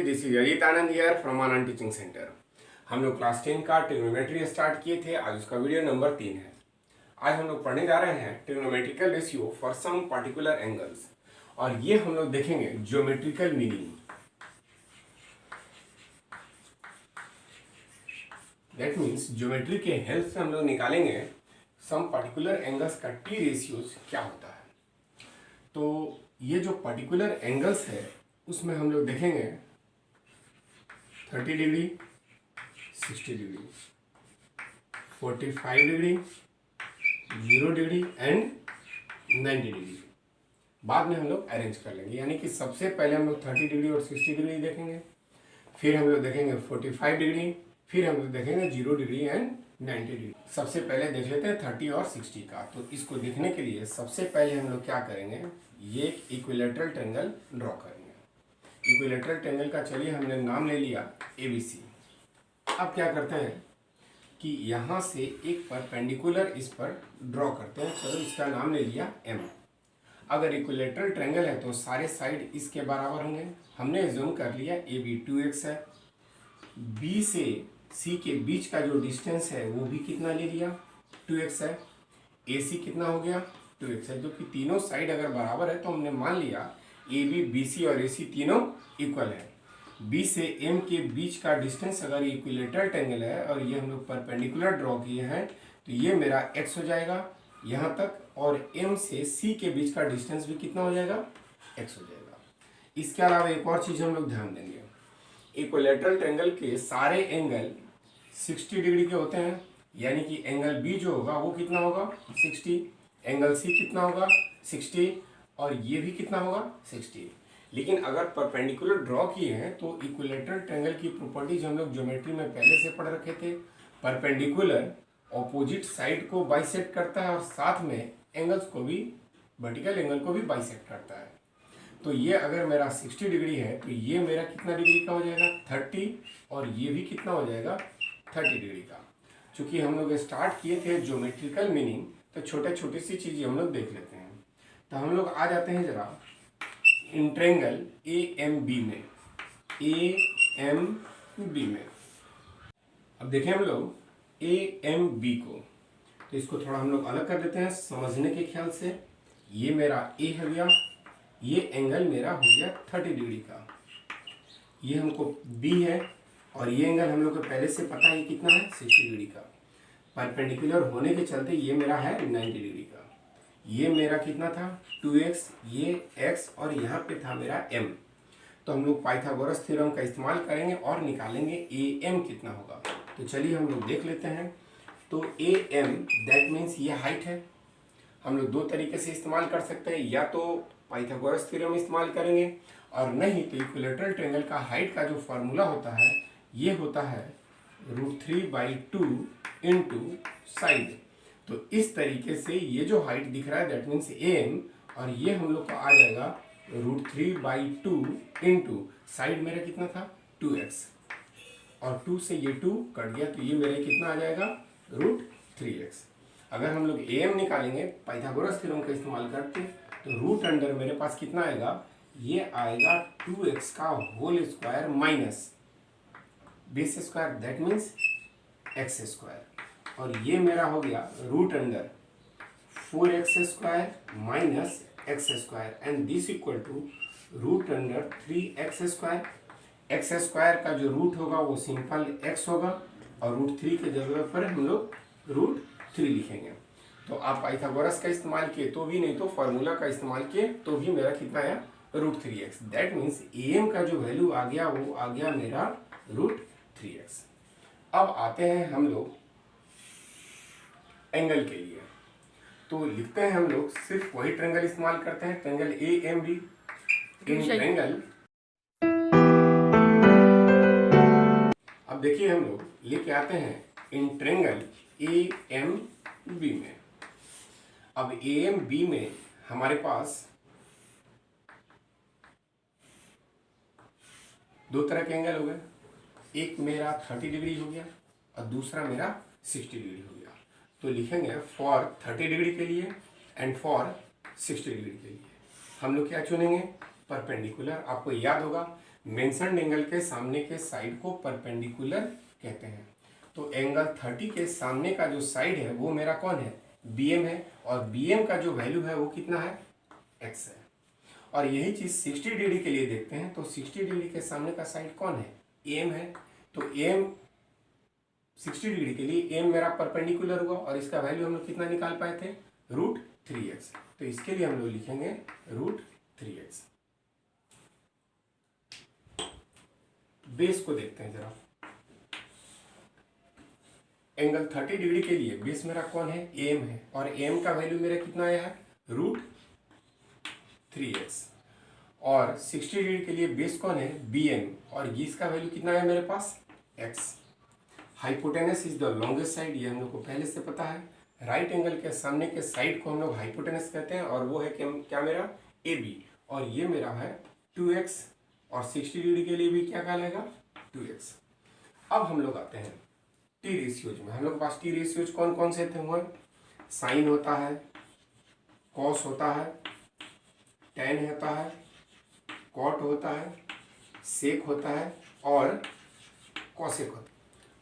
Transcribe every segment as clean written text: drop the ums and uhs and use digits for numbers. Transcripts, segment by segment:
This is Ajit Anand here from Anand teaching centre. हम लोग class 10 का ट्रिग्नोमेट्री स्टार्ट किए थे। आज उसका वीडियो नंबर 3 है। आज हम लोग पढ़ने जा रहे हैं trigonometrical ratio for some particular angles, और ये हम लोग देखेंगे geometrical meaning. That means geometry के हेल्प से हम लोग निकालेंगे सम पार्टिकुलर एंगल्स का टी रेशियोज क्या होता है। तो ये जो पर्टिकुलर एंगल्स है उसमें हम लोग देखेंगे 30 degree, 60 degree, 45 degree, 0 degree and 90 degree. बाद में हम लोग अरेंज कर लेंगे, यानी कि सबसे पहले हम लोग 30 डिग्री और 60 डिग्री देखेंगे, फिर हम लोग देखेंगे 45 डिग्री, फिर हम लोग देखेंगे 0 डिग्री एंड 90 डिग्री। सबसे पहले देख लेते हैं 30 और 60 का। तो इसको देखने के लिए सबसे पहले हम लोग क्या करेंगे, ये एक इक्विलेटरल ट्रायंगल ड्रॉ करेंगे। इक्विलेटरल ट्रायंगल का चलिए हमने नाम ले लिया ABC। अब क्या करते हैं कि यहाँ से एक परपेंडिकुलर इस पर ड्रॉ करते हैं। चलो इसका नाम ले लिया M। अगर इक्विलेटरल ट्रायंगल है तो सारे साइड इसके बराबर होंगे। हमने जूम कर लिया, AB 2x है, B से C के बीच का जो डिस्टेंस है वो भी कितना ले लिया, 2x है। AC कितना हो गया, 2x है। जो कि तीनों साइड अगर बराबर है तो हमने मान लिया AB, BC और AC तीनों इक्वल है। B से M के बीच का डिस्टेंस अगर इक्विलेटरल ट्रायंगल है और ये हम लोग परपेंडिकुलर ड्रॉ किए हैं तो ये मेरा x हो जाएगा यहाँ तक, और M से C के बीच का डिस्टेंस भी कितना हो जाएगा, x हो जाएगा। इसके अलावा एक और चीज़ हम लोग ध्यान देंगे, इक्विलेटरल ट्रायंगल के सारे एंगल 60 डिग्री के होते हैं, यानी कि एंगल B जो होगा वो कितना होगा, 60, एंगल C कितना होगा, 60, और ये भी कितना होगा, 60। लेकिन अगर परपेंडिकुलर ड्रॉ किए हैं तो इक्विलेटरल ट्रायंगल की प्रॉपर्टीज हम लोग ज्योमेट्री में पहले से पढ़ रखे थे। परपेंडिकुलर ऑपोजिट साइड को बाइसेक्ट करता है और साथ में एंगल्स को भी, वर्टिकल एंगल को भी बाइसेक्ट करता है। तो ये अगर मेरा 60 डिग्री है तो ये मेरा कितना डिग्री का हो जाएगा, 30, और ये भी कितना हो जाएगा, 30 डिग्री का। चूँकि हम लोग स्टार्ट किए थे ज्योमेट्रिकल मीनिंग, तो छोटे छोटी सी चीज़ें हम लोग देख लेते हैं। तो हम लोग आ जाते हैं जरा इन ट्रायंगल AMB में, AMB में। अब देखें हम लोग AMB को, तो इसको थोड़ा हम लोग अलग कर देते हैं समझने के ख्याल से। ये मेरा A हो गया, ये एंगल मेरा हो गया 30 डिग्री का, ये हमको B है, और ये एंगल हम लोग को पहले से पता है कितना है, 60 डिग्री का। परपेंडिकुलर होने के चलते ये मेरा है 90 डिग्री का। ये मेरा कितना था, 2x, ये x, और यहाँ पे था मेरा m। तो हम लोग पाइथागोरस थ्योरम का इस्तेमाल करेंगे और निकालेंगे AM कितना होगा। तो चलिए हम लोग देख लेते हैं। तो AM दैट मीन्स ये हाइट है। हम लोग दो तरीके से इस्तेमाल कर सकते हैं, या तो पाइथागोरस थ्योरम इस्तेमाल करेंगे, और नहीं तो इक्विलेटरल ट्रायंगल का हाइट का जो फार्मूला होता है ये होता है √3/2 इंटू साइड। तो इस तरीके से ये जो हाइट दिख रहा है दैट मीन्स AM, और ये हम लोग को आ जाएगा √3/2 इंटू साइड मेरा कितना था, 2x, और 2 से ये 2 कट गया तो ये मेरा कितना आ जाएगा, √3x। अगर हम लोग AM निकालेंगे पाइथागोरस थ्योरम का इस्तेमाल करके तो रूट अंडर मेरे पास कितना आएगा, ये आएगा 2x का whole square minus base square that means x square, और ये मेरा हो गया root under 4x square minus x square, and this equal to root under 3x square. x square का जो रूट होगा वो सिंपल x होगा, और √3 की जरूरत पर हम लोग √3 लिखेंगे। तो आप पाइथागोरस का इस्तेमाल किए तो भी, नहीं तो फार्मूला का इस्तेमाल किए तो भी मेरा कितना आया, √3x। दैट मीन्स AM का जो वैल्यू आ गया वो आ गया मेरा √3x। अब आते हैं हम लोग एंगल के लिए। तो लिखते हैं हम लोग सिर्फ वही ट्रायंगल इस्तेमाल करते हैं, ट्रायंगल AMB। इन ट्रायंगल, अब देखिए हम लोग लेके आते हैं इन ट्रायंगल AMB में। अब AMB में हमारे पास दो तरह के एंगल हो गए, एक मेरा 30 डिग्री हो गया और दूसरा मेरा 60 डिग्री हो गया। तो लिखेंगे फॉर 30 डिग्री के लिए एंड फॉर 60 डिग्री के लिए हम लोग क्या चुनेंगे, परपेंडिकुलर। आपको याद होगा मेंशन्ड एंगल के सामने के साइड को परपेंडिकुलर कहते हैं। तो एंगल 30 के सामने का जो साइड है वो मेरा कौन है, BM है, और BM का जो वैल्यू है वो कितना है, x है। और यही चीज 60 डिग्री के लिए देखते हैं, तो 60 डिग्री के सामने का साइड कौन है, AM है। तो AM 60 डिग्री के लिए AM मेरा परपेंडिकुलर हुआ, और इसका वैल्यू हम लोग कितना निकाल पाए थे, √3x। तो इसके लिए हम लोग लिखेंगे √3x। बेस को देखते हैं जरा। एंगल 30 डिग्री के लिए बेस मेरा कौन है, AM है, और AM का वैल्यू मेरा कितना आया है, √3x। और 60 डिग्री के लिए बेस कौन है, BM, और इसका वैल्यू कितना है मेरे पास, x। Hypotenuse is the longest side, ये हम लोग को पहले से पता है। राइट एंगल के सामने के साइड को हम लोग हाइपोटेनस कहते हैं, और वो है क्या मेरा, AB, और ये मेरा है 2x, और 60 डिग्री के लिए भी क्या कहलाएगा, 2x। अब हम लोग आते हैं टी रेशियोज में। हम लोग के पास टी रेशियोज कौन कौन से थे हुए, साइन होता है, कॉस होता है, टेन होता है, कॉट होता है, सेक होता है, और कॉसेक होता है।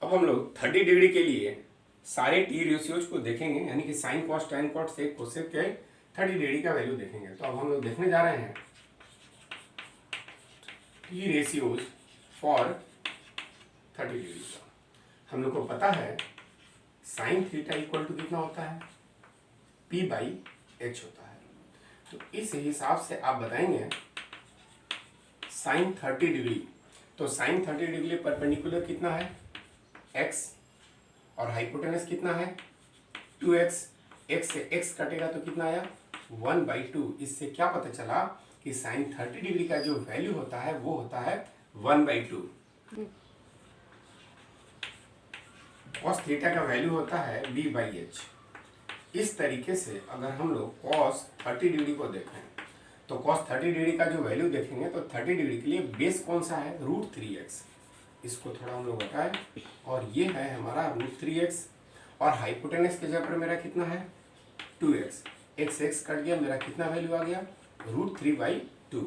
अब हम लोग 30 डिग्री के लिए सारे टी रेशियोज को देखेंगे, यानी कि साइन, कॉस, टेन, कॉट, सेक, कोसेक के 30 डिग्री का वैल्यू देखेंगे। तो अब हम लोग देखने जा रहे हैं टी रेशियोज फॉर 30 डिग्री का। हम लोग को पता है साइन थीटा इक्वल टू कितना होता है, P/H होता है। तो इस हिसाब से आप बताएंगे साइन 30 डिग्री, तो साइन 30 डिग्री परपेंडिकुलर कितना है, x, और हाइपोटेनस कितना है, 2x। x से x कटेगा तो कितना आया, 1/2। इससे क्या पता चला कि साइन 30 डिग्री का जो वैल्यू होता है वो होता है 1/2। कॉस थीटा का वैल्यू होता है B/H। इस तरीके से अगर हम लोग कॉस 30 डिग्री को देखें, तो कॉस 30 डिग्री का जो वैल्यू देखेंगे, तो 30 डिग्री के लिए बेस कौन सा है, √3x। इसको थोड़ा हम लोग हटाएं, और ये है हमारा √3x, और हाइपोटेनस के जगह पर मेरा कितना है, 2x। x कट गया, मेरा कितना वैल्यू आ गया, √3/2।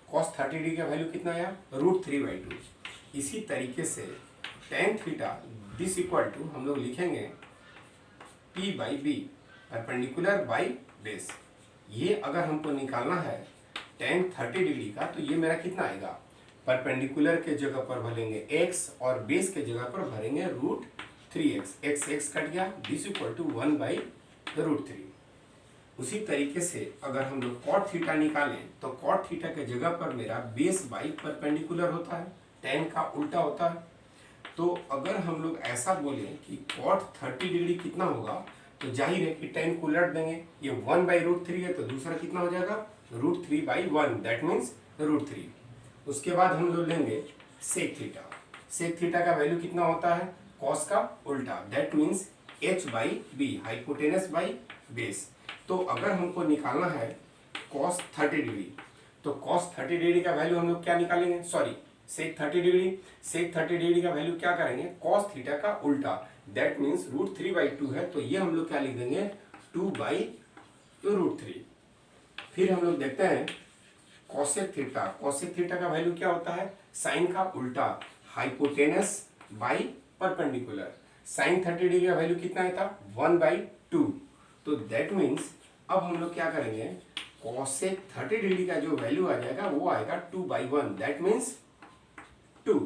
कॉस 30 डिग्री का वैल्यू कितना आया, √3/2। इसी तरीके से tan theta this equal to हम लोग लिखेंगे P/B, परपेंडिकुलर बाई बेस। ये अगर हमको निकालना है टेन 30 डिग्री का, तो ये मेरा कितना आएगा, परपेंडिकुलर के जगह पर भरेंगे x, और बेस के जगह पर भरेंगे √3x। x कट गया, दिस इक्वल टू 1/√3। उसी तरीके से अगर हम लोग कॉट थीटा निकालें, तो कॉट थीटा के जगह पर मेरा बेस बाई परपेंडिकुलर होता है, टेन का उल्टा होता है। तो अगर हम लोग ऐसा बोले कि कॉट 30 डिग्री कितना होगा, तो जाहिर है कि टेन को उलट देंगे, ये 1/√3 है, तो दूसरा कितना हो जाएगा, √3/1, दैट मीन्स √3। उसके बाद हम लोग लेंगे सेक थीटा। सेक थीटा का वैल्यू कितना होता है, कॉस का उल्टा, that means H/B, hypotenuse by base. तो अगर हमको निकालना है कॉस 30 डिग्री, तो कॉस 30 डिग्री का वैल्यू हम लोग क्या निकालेंगे, सॉरी सेक 30 डिग्री, सेक 30 डिग्री का वैल्यू क्या करेंगे, कॉस थीटा का उल्टा, दैट मीन्स √3/2 है, तो ये हम लोग क्या लिख देंगे, 2/√3। फिर हम लोग देखते हैं कॉसेक थीटा। कॉसेक थीटा का वैल्यू क्या होता है, साइन का उल्टा, hypotenuse by perpendicular. Sine 30 degree का वैल्यू कितना था, 1/2। तो दैट मीन्स अब हम लोग क्या करेंगे, कॉसेक 30 डिग्री का जो वैल्यू आ जाएगा वो आएगा 2/1, दैट मीन्स 2।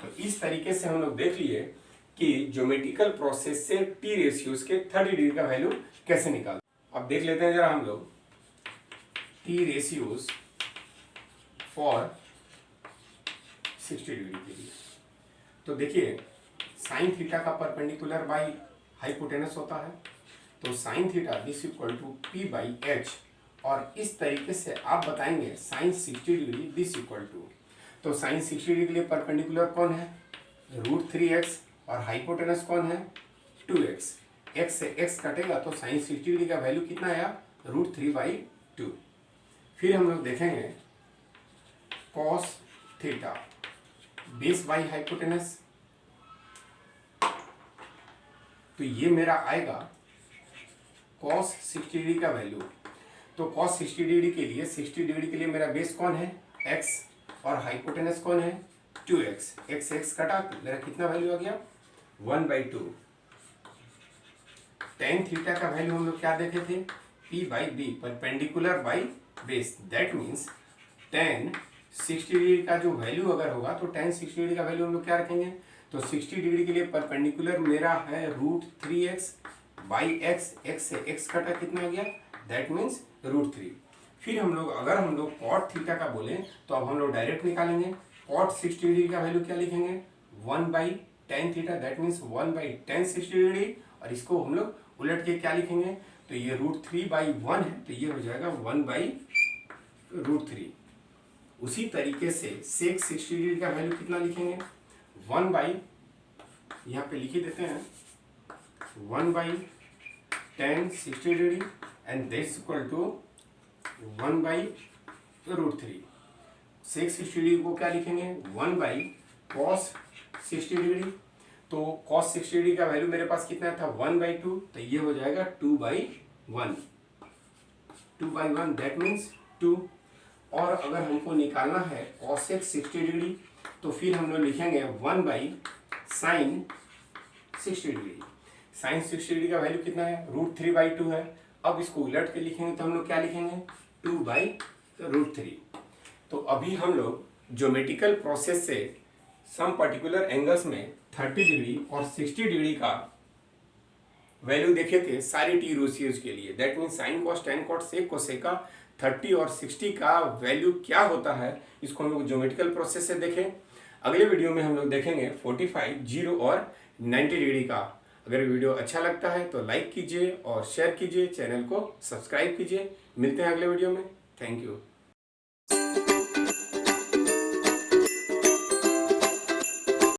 तो इस तरीके से हम लोग देख लिए कि ज्योमेट्रिकल प्रोसेस से टी रेशियोज के 30 डिग्री का वैल्यू कैसे निकाल। अब देख लेते हैं जरा हम लोग टी रेशियोज फॉर 60 डिग्री के लिए। तो देखिए साइन थीटा का परपेंडिकुलर बाई हाइपोटेनस होता है, तो sine theta this equal to P/H, और इस तरीके से आप बताएंगे sine 60 degree this equal to, तो साइन 60 डिग्री के लिए परपेंडिकुलर कौन है, √3x, और हाइपोटेनस कौन है, 2x। x से x कटेगा तो साइन 60 डिग्री का वैल्यू कितना आया, √3/2। फिर हम लोग देखेंगे cos theta base by hypotenuse, तो ये मेरा आएगा कॉस 60 डिग्री का वैल्यू। तो कॉस 60 डिग्री के लिए 60 डिग्री के लिए मेरा बेस कौन है, x, और हाइपोटेनस कौन है 2x, x x कटा मेरा कितना वैल्यू आ गया 1/2। टेन थीटा का वैल्यू हम लोग क्या देखे थे P/B perpendicular by base, that means ten 60 degree का जो वैल्यू अगर होगा तो टेन 60 डिग्री का वैल्यू हम लोग क्या रखेंगे, तो 60 डिग्री के लिए परपेंडिकुलर मेरा है √3x बाई एक्स, एक्स से x कटा कितना हो गया दैट मीन्स √3। फिर हम लोग अगर हम लोग cot थीटा का बोले तो अब हम लोग डायरेक्ट निकालेंगे, cot 60 डिग्री का वैल्यू क्या लिखेंगे 1/tan theta, that means 1/tan 60 degree, और इसको हम लोग उलट के क्या लिखेंगे, तो ये √3/1 है तो ये हो जाएगा 1/√3। उसी तरीके से sec 60 डिग्री का वैल्यू कितना लिखेंगे 1/ यहाँ पे लिख ही देते हैं 1/tan 60 degree and that's equal to 1/√3। sec 60 degree को क्या लिखेंगे 1/cos 60 डिग्री, तो cos 60 डिग्री का वैल्यू मेरे पास कितना था 1/2, तो ये हो जाएगा 2/1, 2/1 दैट मीन्स 2। और अगर हमको निकालना है cosec 60 डिग्री तो फिर हम लोग लिखेंगे 1/sin 60 डिग्री। sin 60 डिग्री का वैल्यू कितना है √3/2 है। अब इसको उलट के लिखेंगे तो हम लोग क्या लिखेंगे 2/√3। तो अभी हम लोग ज्योमेट्रिकल प्रोसेस से सम पर्टिकुलर एंगल्स में 30 डिग्री और 60 डिग्री का वैल्यू देखे थे सारी टी रेशियोज के लिए, that mean sine cos tan cot sec cosec 30 और 60 का वैल्यू क्या होता है, इसको हम लोग ज्योमेट्रिकल प्रोसेस से देखें। अगले वीडियो में हम लोग देखेंगे 45, 0 और 90 डिग्री का। अगर वीडियो अच्छा लगता है तो लाइक कीजिए और शेयर कीजिए, चैनल को सब्सक्राइब कीजिए। मिलते हैं अगले वीडियो में, थैंक यू।